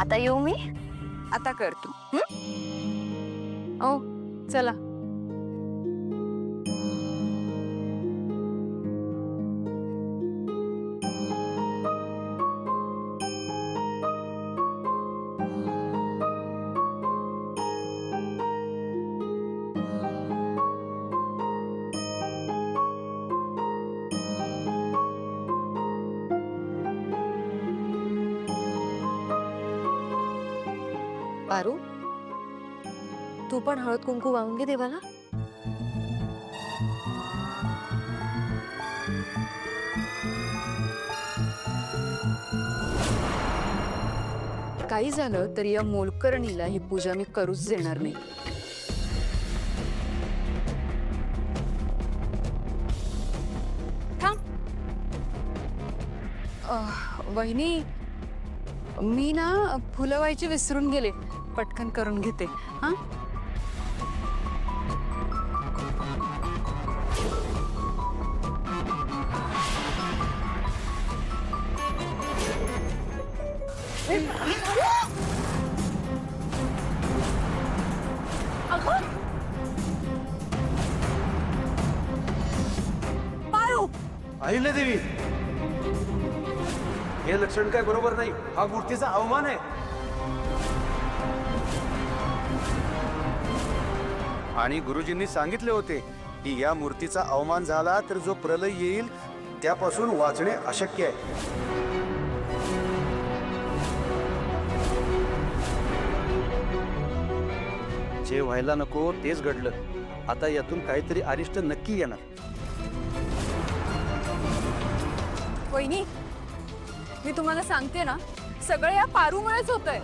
आता येऊ मी? आता कर तू. ओ चला. पारू, तू पण हळद कुंकू वाहून घे देवाला. काही झालं तरी या मोलकरणीला ही पूजा मी करूच देणार नाही. थांब. वहिनी, मी ना फुलं व्हायची विसरून गेले. पटकन करून घेते. हा, अहिल्या देवी, हे लक्षण काय बरोबर नाही. हा मूर्तीचा अवमान आहे. आणि गुरुजींनी सांगितले होते की या मूर्तीचा अवमान झाला तर जो प्रलय येईल त्यापासून वाचणे अशक्य आहे. जे व्हायला नको तेच घडलं. आता यातून काहीतरी अरिष्ट नक्की येणार. वहिनी, मी तुम्हाला सांगते ना, सगळं या पारूमुळेच होतंय.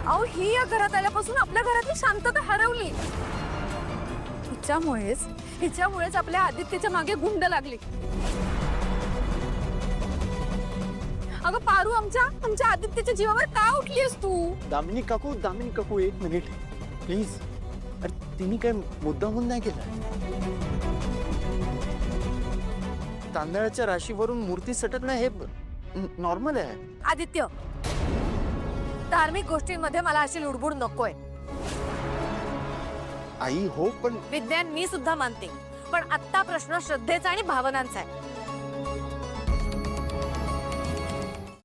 अहो, ही या घरात आल्यापासून आपल्या घरातली शांतता हरवली. हिच्यामुळेच आपल्या आदित्यच्या मागे गुंड लागली. अगं पारू, आमच्या आदित्यच्या जीवावर का उठलीस तू? दामिनी काकू 1 मिनिट प्लीज. अरे तिने काय मुद्दामून नाही केला. तांदळाच्या राशीवरून मूर्ती सटकणं हे नॉर्मल आहे. आदित्य, धार्मिक गोष्टींमध्ये मला अशी लुडबुड नकोय. आई हो, पण विज्ञान मी सुद्धा मानते, पण आत्ता प्रश्न श्रद्धेचा आणि भावनांचा आहे.